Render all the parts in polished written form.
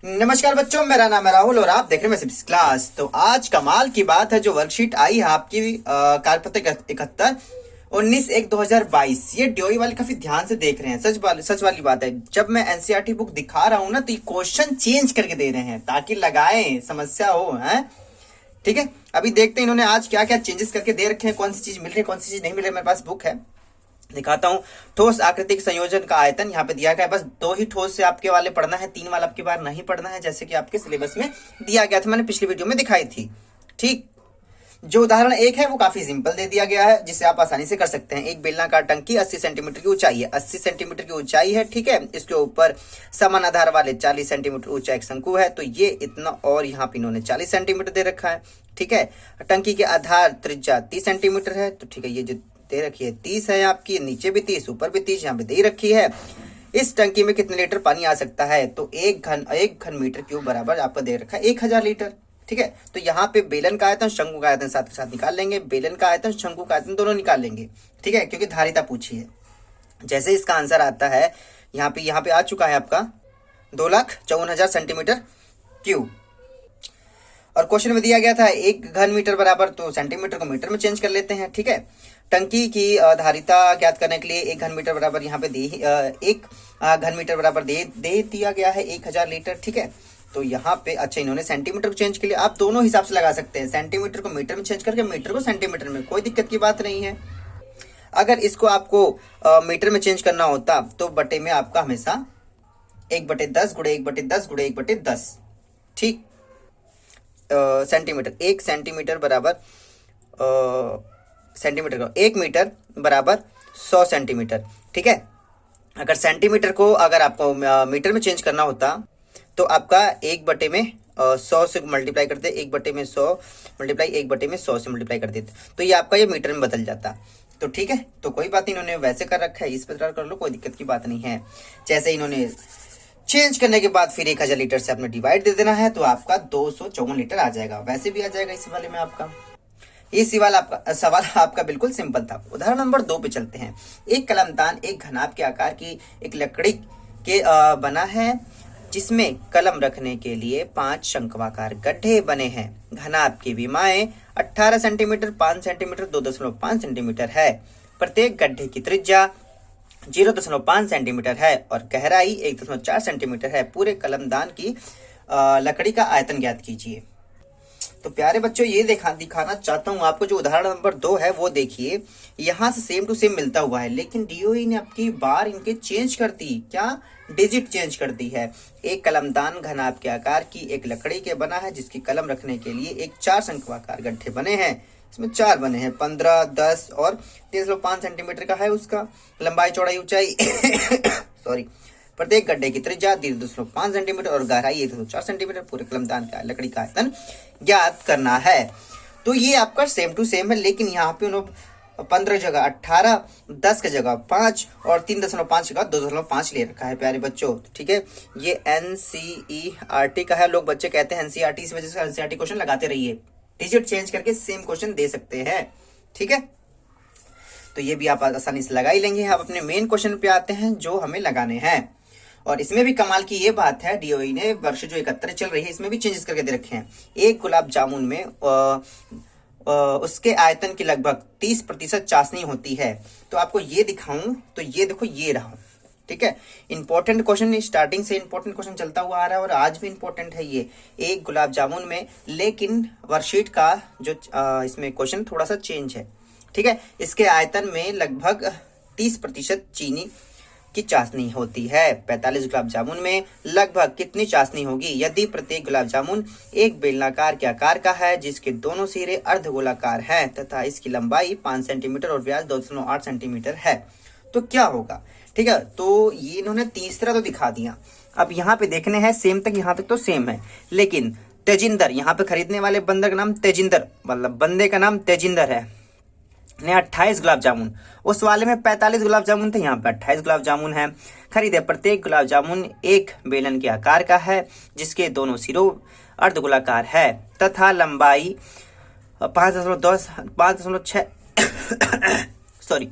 नमस्कार बच्चों, मेरा नाम है राहुल और आप देख रहे हैं सिक्स क्लास। तो आज कमाल की बात है, जो वर्कशीट आई है आपकी कार्यपत्र 71/19/1/2022। ये डीओई वाले काफी ध्यान से देख रहे हैं। सच वाली बात है, जब मैं एनसीईआरटी बुक दिखा रहा हूं ना, तो ये क्वेश्चन चेंज करके दे रहे हैं ताकि लगाएं, समस्या हो है। ठीक है, अभी देखते हैं इन्होंने आज क्या क्या चेंजेस करके दे रखे हैं, कौन सी चीज मिल रही है, कौन सी चीज नहीं मिल रही है। मेरे पास बुक है, दिखाता हूं। ठोस आकृतिक संयोजन का आयतन यहाँ पे दिया गया है। बस 2 ही ठोस से आपके वाले पढ़ना है, 3 वाला आपके बार नहीं पढ़ना है, जैसे कि आपके सिलेबस में दिया गया था, मैंने पिछली वीडियो में दिखाई थी। ठीक, जो उदाहरण 1 है वो काफी सिंपल दे दिया गया है, जिसे आप आसानी से कर सकते हैं। एक बेलनाकार टंकी 80 सेंटीमीटर की ऊंचाई है, 80 सेंटीमीटर की ऊंचाई है। ठीक है, इसके ऊपर समान आधार वाले 40 सेंटीमीटर ऊंचा एक शंकु है, तो ये इतना, और यहाँ पे इन्होंने 40 सेंटीमीटर दे रखा है। ठीक है, टंकी के आधार त्रिज्या 30 सेंटीमीटर है, तो ठीक है, ये जो दे रखी है 30 है आपकी, नीचे भी 30, ऊपर भी 30 यहाँ पे दे रखी है। इस टंकी में कितने लीटर पानी आ सकता है, तो एक घन मीटर क्यूब बराबर आपका दे रखा है 1000 लीटर। ठीक है, तो यहाँ पे बेलन का आयतन, शंकु का आयतन साथ के साथ निकाल लेंगे। बेलन का आयतन, शंकु का आयतन दोनों निकाल लेंगे। ठीक है, क्योंकि धारिता पूछी है। जैसे इसका आंसर आता है, यहाँ पे आ चुका है आपका 2,54,000 सेंटीमीटर क्यूब। और क्वेश्चन में दिया गया था 1 घन मीटर बराबर, तो सेंटीमीटर को मीटर में चेंज कर लेते हैं। ठीक है, टंकी की धारिता ज्ञात करने के लिए 1 घन मीटर बराबर यहाँ पे 1 घन मीटर बराबर दे दिया गया है 1000 लीटर। ठीक है, तो यहाँ पे अच्छा इन्होंने सेंटीमीटर को चेंज के लिए, आप दोनों हिसाब से लगा सकते हैं, सेंटीमीटर को मीटर में चेंज करके मीटर को सेंटीमीटर में, कोई दिक्कत की बात नहीं है। अगर इसको आपको मीटर में चेंज करना होता तो बटे में आपका हमेशा 1/10 गुणे 1/10 गुणे 1/10। ठीक, सेंटीमीटर, 1 सेंटीमीटर बराबर सेंटीमीटर का 1 मीटर बराबर 100 सेंटीमीटर। ठीक है, अगर सेंटीमीटर को अगर आपको मीटर में चेंज करना होता तो आपका 1/100 से मल्टीप्लाई करते, 1/100 मल्टीप्लाई 1/100 से मल्टीप्लाई कर देते, तो ये आपका ये मीटर में बदल जाता। तो ठीक है, तो कोई बात नहीं, इन्होंने वैसे कर रखा है, इस प्रकार कर लो, कोई दिक्कत की बात नहीं है। जैसे इन्होंने चेंज करने के बाद फिर 1000 लीटर से आपने डिवाइड दे देना है, तो आपका 254 लीटर आ जाएगा। वैसे भी आ जाएगा इस वाले में आपका। ये सवाल आपका बिल्कुल सिंपल था। उदाहरण नंबर 2 पे चलते हैं। एक कलमदान एक घनाभ के आकार की एक लकड़ी के बना है, जिसमें कलम रखने के लिए 5 शंक्वाकार गड्ढे बने हैं। घनाभ की विमाएं 18 सेंटीमीटर, 5 सेंटीमीटर, 2.5 सेंटीमीटर है। प्रत्येक गड्ढे की त्रिज्या 0.5 सेंटीमीटर है और गहराई 1.4 सेंटीमीटर है। पूरे कलमदान की लकड़ी का आयतन ज्ञात कीजिए। तो प्यारे बच्चों, ये दिखाना चाहता हूं आपको, जो उदाहरण नंबर 2 है वो देखिए, यहां से सेम टू सेम मिलता हुआ है, लेकिन डीओई ने आपकी बार इनके चेंज कर दी। क्या? डिजिट चेंज कर दी है। एक कलमदान घनाभ के आकार की एक लकड़ी के बना है, जिसकी कलम रखने के लिए एक 4 शंक्वाकार गड्ढे बने हैं। इसमें 4 बने हैं, 15, 10 और 3.5 सेंटीमीटर का है उसका लंबाई, चौड़ाई, ऊंचाई सॉरी। प्रत्येक गड्ढे की त्रिज्या 3.5 सेंटीमीटर और गहराई 1.4 सेंटीमीटर। पूरे कलमदान का लकड़ी का आयतन ज्ञात करना है। तो ये आपका सेम टू सेम है, लेकिन यहाँ पे उन्होंने 15 जगह 18, 10 की जगह 5 और 3.5 जगह 2.5 ले रखा है प्यारे बच्चों। ठीक है, ये एनसीईआरटी का है। लोग बच्चे कहते हैं एनसीईआरटी, इस वजह से एनसीईआरटी क्वेश्चन लगाते रहिए, डिजिट चेंज करके सेम क्वेश्चन दे सकते हैं। ठीक है, तो ये भी आप आसानी से लगा ही लेंगे। अब अपने मेन क्वेश्चन पे आते हैं जो हमें लगाने हैं। और इसमें भी कमाल की ये बात है, डीओई ने वर्ष जो 71 चल रही है, इसमें भी चेंजेस करके दे रखे हैं। एक गुलाब जामुन में उसके आयतन की लगभग 30% चाशनी होती है। तो आपको ये दिखाऊं तो ये देखो, ये रहा। ठीक है, इंपॉर्टेंट क्वेश्चन, स्टार्टिंग से इंपॉर्टेंट क्वेश्चन चलता हुआ आ रहा है और आज भी इंपॉर्टेंट है ये। एक गुलाब जामुन में, लेकिन वर्कशीट का जो इसमें क्वेश्चन थोड़ा सा चेंज है। ठीक है, इसके आयतन में लगभग 30% चीनी की चाशनी होती है। 45 गुलाब जामुन में लगभग कितनी चाशनी होगी यदि प्रत्येक गुलाब जामुन एक बेलनाकार के आकार का है, जिसके दोनों सिरे अर्धगोलाकार हैं तथा इसकी लंबाई 5 सेंटीमीटर और व्यास 2.8 सेंटीमीटर है, तो क्या होगा? ठीक है, तो ये इन्होंने तीसरा तो दिखा दिया। अब यहाँ पे देखने हैं, सेम तक यहाँ तक तो सेम है, लेकिन तेजिंदर, यहाँ पे खरीदने वाले बंदर का नाम तेजिंदर, मतलब बंदे का नाम तेजिंदर है, ने 28 गुलाब जामुन, उस वाले में 45 गुलाब जामुन थे, यहाँ पे 28 गुलाब जामुन है। खरीदे, प्रत्येक गुलाब जामुन एक बेलन के आकार का है, जिसके दोनों सिरों अर्धगोलाकार है तथा लंबाई 5.6 सॉरी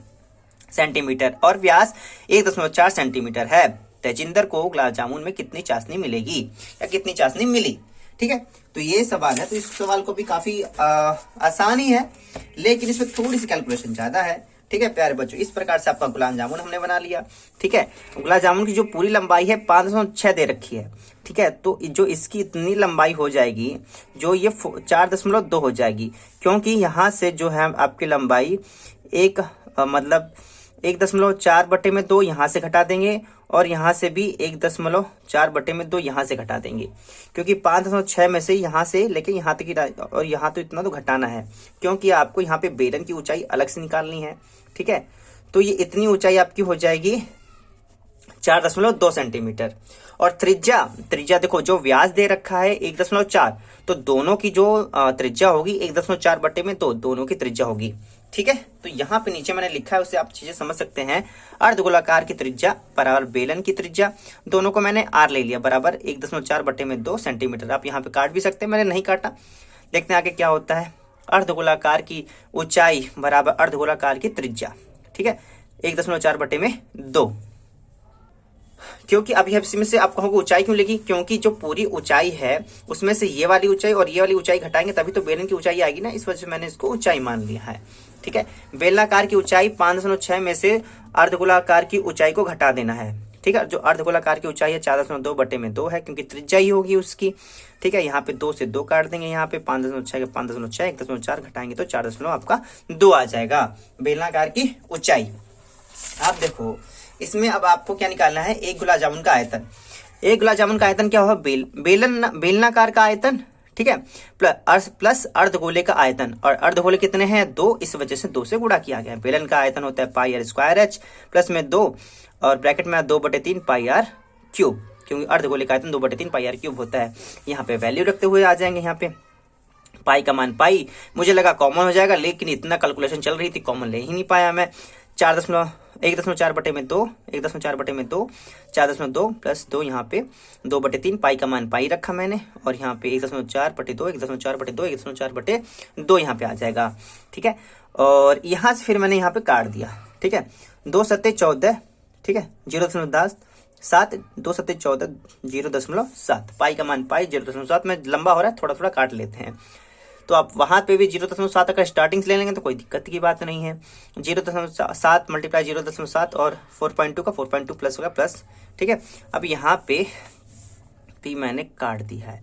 सेंटीमीटर और व्यास 1.4 सेंटीमीटर है। तेजिंदर को गुलाब जामुन में कितनी चाशनी मिलेगी या कितनी चाशनी मिली। ठीक है, तो ये सवाल है। तो इस सवाल को भी काफी आसान ही है, लेकिन इसमें थोड़ी सी कैलकुलेशन ज्यादा है। ठीक है प्यारे बच्चों, इस प्रकार से आपका गुलाब जामुन हमने बना लिया। ठीक है, गुलाब जामुन की जो पूरी लंबाई है 5.6 दे रखी है। ठीक है, तो जो इसकी इतनी लंबाई हो जाएगी, जो ये 4.2 हो जाएगी, क्योंकि यहाँ से जो है आपकी लंबाई एक मतलब 1.4/2 यहाँ से घटा देंगे और यहाँ से भी 1.4/2 यहाँ से घटा देंगे, क्योंकि 5.6 में से यहाँ से लेके यहाँ तक की, और यहाँ तो इतना तो घटाना है, क्योंकि आपको यहाँ पे बेलन की ऊंचाई अलग से निकालनी है। ठीक है, तो ये इतनी ऊंचाई आपकी हो जाएगी 4.2 सेंटीमीटर। और त्रिज्या देखो, जो व्यास दे रखा है 1.4, तो दोनों की जो त्रिज्या होगी 1.4/2 दोनों की त्रिज्या होगी। ठीक है, तो यहाँ पे नीचे मैंने लिखा है, उससे आप चीजें समझ सकते हैं। अर्धगोलाकार की त्रिज्या बराबर बेलन की त्रिज्या, दोनों को मैंने आर ले लिया, बराबर 1.4/2 सेंटीमीटर। आप यहाँ पे काट भी सकते हैं, मैंने नहीं काटा। देखते हैं आगे क्या होता है। अर्धगोलाकार की ऊंचाई बराबर अर्धगोलाकार की त्रिज्या। ठीक है, 1.4/2, क्योंकि अब इसमें से आप कहोगे ऊंचाई क्यों लगी, क्योंकि जो पूरी ऊंचाई है उसमें से ये वाली ऊंचाई और ये वाली ऊंचाई घटाएंगे तभी तो बेलन की ऊंचाई आएगी ना, इस वजह से मैंने इसको ऊंचाई मान लिया है। ठीक है, बेलनाकार की ऊंचाई 5.6 में से अर्धगोलाकार की ऊंचाई को घटा देना है। ठीक है, जो अर्धगोलाकार की ऊंचाई है 4.2/2 है, क्योंकि त्रिज्या ही होगी उसकी। ठीक है, यहाँ पे 2 से 2 काट देंगे, यहाँ पे 5.6 के 5.6, 1.4 घटाएंगे तो 4.2 आ जाएगा बेलनाकार की ऊंचाई। आप देखो इसमें अब आपको क्या निकालना है, एक गुलाब जामुन का आयतन। एक गुलाब जामुन का आयतन क्या होगा, बेलनाकार का आयतन। ठीक है, प्लस अर्धगोले का आयतन, और अर्धगोले कितने हैं 2, इस वजह से 2 से गुणा किया गया। बेलन का आयतन होता है πr²h प्लस में 2 और ब्रैकेट में 2/3 πr क्यूब, क्योंकि अर्धगोले का आयतन 2/3 πr क्यूब होता है। यहाँ पे वैल्यू रखते हुए आ जाएंगे। यहाँ पे पाई का मान पाई, मुझे लगा कॉमन हो जाएगा, लेकिन इतना कैलकुलेशन चल रही थी, कॉमन ले ही नहीं पाया मैं। 1.4/2, 1.4/2, 4.2 प्लस 2, यहाँ पे 2/3, पाई का मान पाई रखा मैंने, और यहाँ पे 1.4/2, 1.4/2, 1.4/2 यहाँ पे आ जाएगा। ठीक है, और यहाँ से फिर मैंने यहाँ पे काट दिया। ठीक है, 2 सत्ते 14, ठीक है, 0.7, 2 सत्ते 14, 0.7, पाई का मान पाई, 0.7 में लंबा हो रहा है, थोड़ा थोड़ा काट लेते हैं। तो आप वहां पे भी 0.7 अगर स्टार्टिंग से ले लेंगे तो कोई दिक्कत की बात नहीं है। 0.7 मल्टीप्लाई 0.7 और 4.2 का 4.2 प्लस होगा प्लस। ठीक है, अब यहाँ पे भी मैंने काट दिया है,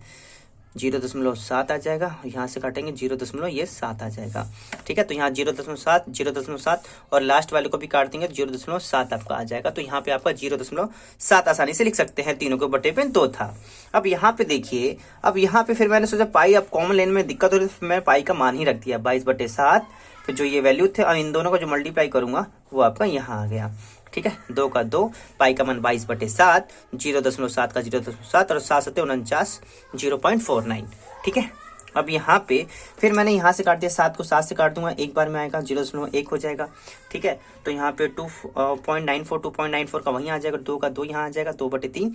0.7 आ जाएगा, यहाँ से काटेंगे 0.7 आ जाएगा। ठीक है, तो यहाँ 0.7 और लास्ट वाले को भी काट देंगे 0.7 आपका आ जाएगा। तो यहाँ पे आपका 0.7 आसानी से लिख सकते हैं, तीनों के बटे पे 2 था। अब यहाँ पे देखिए, अब यहाँ पे फिर मैंने सोचा पाई, अब कॉमन लेने में दिक्कत हो रही थी, मैं पाई का मान ही रख दिया 22/7। फिर जो ये वैल्यू थे, अब इन दोनों का जो मल्टीप्लाई करूंगा वो आपका यहाँ आ गया। ठीक है, 2 का 2, पाई का मान 22/7, 0.7 का 0.7 और 7 7 49, 0.49। ठीक है, अब यहाँ पे फिर मैंने यहाँ से काट दिया, 7 को 7 से काट दूंगा, एक बार में आएगा 0.1 हो जाएगा। ठीक है, तो यहाँ पे 2.94 का वहीं आ जाएगा, 2 का 2 यहाँ आ जाएगा, 2/3।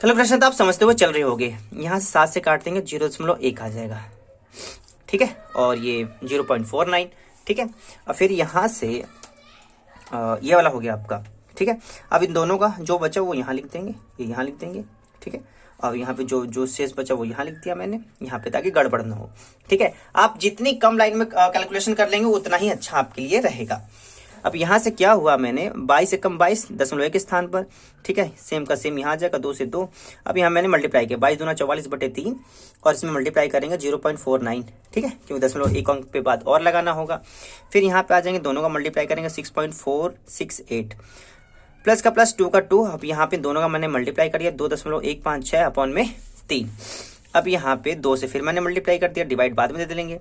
कैलकुलेशन तो आप समझते हुए चल रहे होगे। यहाँ से 7 से काट देंगे 0.1 आ जाएगा। ठीक है, और ये 0.49। ठीक है, और फिर यहाँ से ये वाला हो गया आपका। ठीक है, अब इन दोनों का जो बचा वो यहाँ लिख देंगे, ये यहाँ लिख देंगे। ठीक है, अब यहाँ पे जो शेष बचा वो यहाँ लिख दिया मैंने यहाँ पे, ताकि गड़बड़ ना हो। ठीक है, आप जितनी कम लाइन में कैलकुलेशन कर लेंगे उतना ही अच्छा आपके लिए रहेगा। अब यहाँ से क्या हुआ, मैंने 22 से कम 22 दशमलव के स्थान पर। ठीक है, सेम का सेम यहाँ आ जाएगा, 2 से 2। अब यहाँ मैंने मल्टीप्लाई किया, 22 दूना 44/3 और इसमें मल्टीप्लाई करेंगे 0.49। ठीक है, क्योंकि 0.1 अंक पे बात और लगाना होगा। फिर यहाँ पे आ जाएंगे, दोनों का मल्टीप्लाई करेंगे 6.468 प्लस का प्लस 2 का 2। अब यहाँ पे दोनों का मैंने मल्टीप्लाई कर दिया 2.156 अपॉन में 3। अब यहाँ पे 2 से फिर मैंने मल्टीप्लाई कर दिया, डिवाइड बाद में दे देंगे,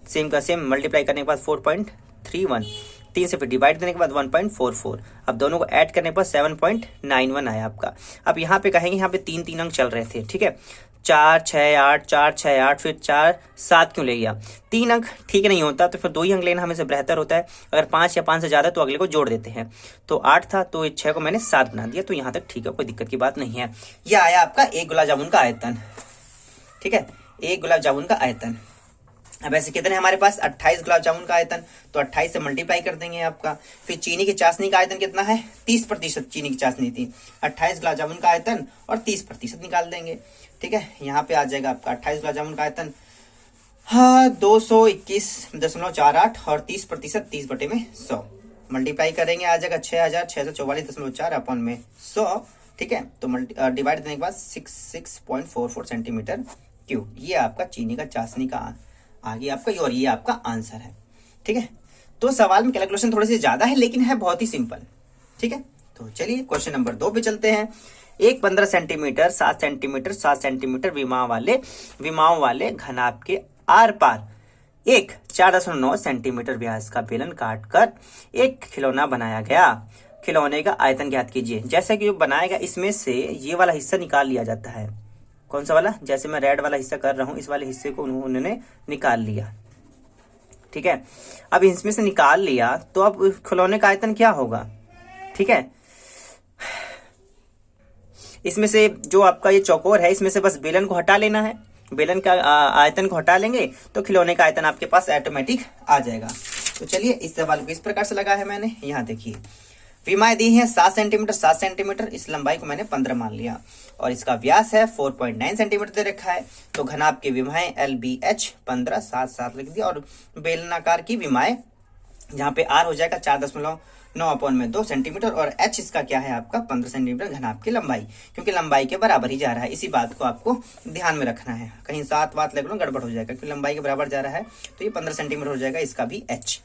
सेम का सेम मल्टीप्लाई करने के बाद 4.31, 3 से फिर डिवाइड देने के बाद 1.44। अब दोनों को ऐड करने पर 7.91 आया आपका। अब यहाँ पे कहेंगे, यहाँ पे 3 अंक चल रहे थे। ठीक है, 4 6 8, 4 6 8, फिर 4 7 क्यों ले गया, 3 अंक ठीक नहीं होता, तो फिर 2 ही अंक लेना हमेशा बेहतर होता है। अगर 5 या 5 से ज्यादा तो अगले को जोड़ देते हैं। तो 8 था तो 6 को मैंने 7 बना दिया, तो यहाँ तक ठीक है, कोई दिक्कत की बात नहीं है। यह आया आपका एक गुलाब जामुन का आयतन। ठीक है, एक गुलाब जामुन का आयतन। अब ऐसे कितने हमारे पास 28 गुलाब जामुन का आयतन, तो 28 से मल्टीप्लाई कर देंगे आपका। फिर चीनी की चाशनी का आयतन कितना है, 30% चीनी की चाशनी थी, 28 गुलाब जामुन का आयतन और 30% निकाल देंगे। ठीक है, यहाँ पे आ जाएगा आपका 28 गुलाब जामुन का आयतन, हाँ 221.48 और 30% 30/100 मल्टीप्लाई करेंगे, आ जाएगा 6644.4 अपन में 100। ठीक है, तो डिवाइड करने के बाद 66.44 सेंटीमीटर क्यूब, ये आपका चीनी का चाशनी का आगे आपका, और ये आपका आंसर है। ठीक है, तो सवाल में कैलकुलेशन थोड़ी सी ज्यादा है लेकिन है बहुत ही सिंपल। ठीक है, तो चलिए क्वेश्चन नंबर 2 पे चलते हैं। एक 15 सेंटीमीटर 7 सेंटीमीटर 7 सेंटीमीटर विमाओं वाले घनाभ के आर पार एक 4.9 सेंटीमीटर व्यास का बेलन काट कर एक खिलौना बनाया गया। खिलौने का आयतन ज्ञात कीजिए। जैसे कि बनाएगा, इसमें से ये वाला हिस्सा निकाल लिया जाता है। कौन सा वाला, जैसे मैं रेड वाला हिस्सा कर रहा हूं, इस वाले हिस्से को उन्होंने निकाल लिया। ठीक है, अब इसमें से निकाल लिया तो अब खिलौने का आयतन क्या होगा। ठीक है, इसमें से जो आपका ये चौकोर है, इसमें से बस बेलन को हटा लेना है, बेलन का आयतन को हटा लेंगे तो खिलौने का आयतन आपके पास ऑटोमेटिक आ जाएगा। तो चलिए इस सवाल को इस प्रकार से लगा है मैंने। यहाँ देखिए विमाएं दी हैं 7 सेंटीमीटर 7 सेंटीमीटर, इस लंबाई को मैंने 15 मान लिया और इसका व्यास है 4.9 सेंटीमीटर दे रखा है। तो घनाभ की विमाएं LBH 15 7 7 लिख दिया और बेलनाकार की विमाएं जहाँ पे R हो जाएगा 4.9/2 सेंटीमीटर और H इसका क्या है आपका 15 सेंटीमीटर घनाभ की लंबाई, क्योंकि लंबाई के बराबर ही जा रहा है। इसी बात को आपको ध्यान में रखना है, कहीं 7 बात लग लो गड़बड़ हो जाएगा, क्योंकि लंबाई के बराबर जा रहा है तो ये 15 सेंटीमीटर हो जाएगा, इसका भी H।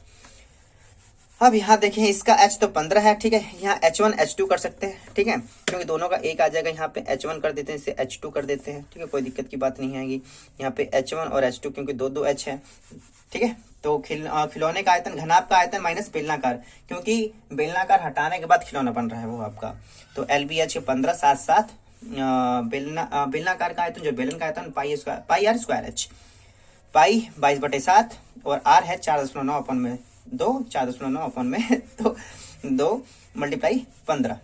अब यहाँ देखें इसका H तो 15 है। ठीक है, यहाँ H1 H2 कर सकते हैं। ठीक है, क्योंकि दोनों का एक आ जाएगा, यहाँ पे H1 कर देते हैं, इसे H2 कर देते हैं। ठीक है, कोई दिक्कत की बात नहीं आएगी। यहाँ पे H1 और H2 क्योंकि दो H है। ठीक है, तो खिलौने का आयतन घनाभ का आयतन माइनस बेलनाकार, क्योंकि बेलनाकार हटाने के बाद खिलौना बन रहा है वो आपका। तो LBH 15 7 7 बेलनाकार का आयतन जो बेलन का आयतन पाई R स्क्वायर H, पाई 22/7 और R है 4.9/2 4.9/में तो 2 × 15।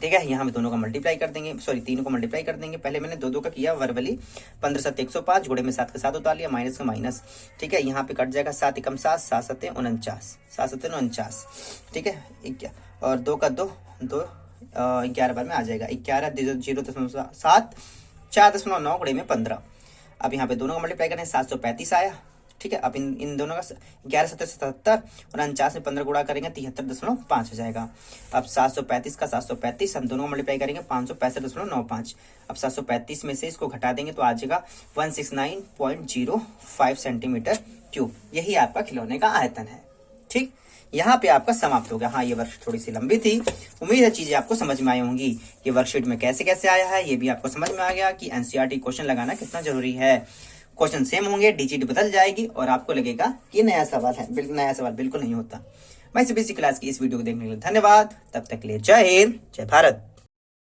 ठीक है, यहाँ में दोनों का मल्टीप्लाई कर देंगे, सॉरी तीनों को मल्टीप्लाई कर देंगे। पहले मैंने 2 का किया वर्बली, 15 7 105 गुणे में 7 का 7 उतार लिया, माइनस का माइनस। ठीक है, यहाँ पे कट जाएगा 7 एकम 7 7 7 49 7 7 49। ठीक है, और 2 का 2 11 बार में आ जाएगा 11 0.7 4.9 गुणे में 15। अब यहाँ पे दोनों का मल्टीप्लाई करें 735 आया। ठीक है, अब इन दोनों का 11 7 77 और 49 में 15 गुणा करेंगे 73.5 हो जाएगा। अब 735 का 735 हम दोनों का मल्टीप्लाई करेंगे 565.95। अब 735 में से इसको घटा देंगे तो आ जाएगा 169.05 सेंटीमीटर क्यूब। यही आपका खिलौने का आयतन है। ठीक, यहाँ पे आपका समाप्त हो गया। हाँ, ये वर्कशीट थोड़ी सी लंबी थी, उम्मीद है चीजें आपको समझ में आई होंगी। ये वर्कशीट में कैसे कैसे आया है ये भी आपको समझ में आ गया कि एनसीईआरटी क्वेश्चन लगाना कितना जरूरी है। क्वेश्चन सेम होंगे, डीजीटी बदल जाएगी और आपको लगेगा कि नया सवाल है। बिल्कुल नया सवाल बिल्कुल नहीं होता। मैं सीबीएसई क्लास की इस वीडियो को देखने के लिए धन्यवाद। तब तक के लिए जय हिंद, जय भारत।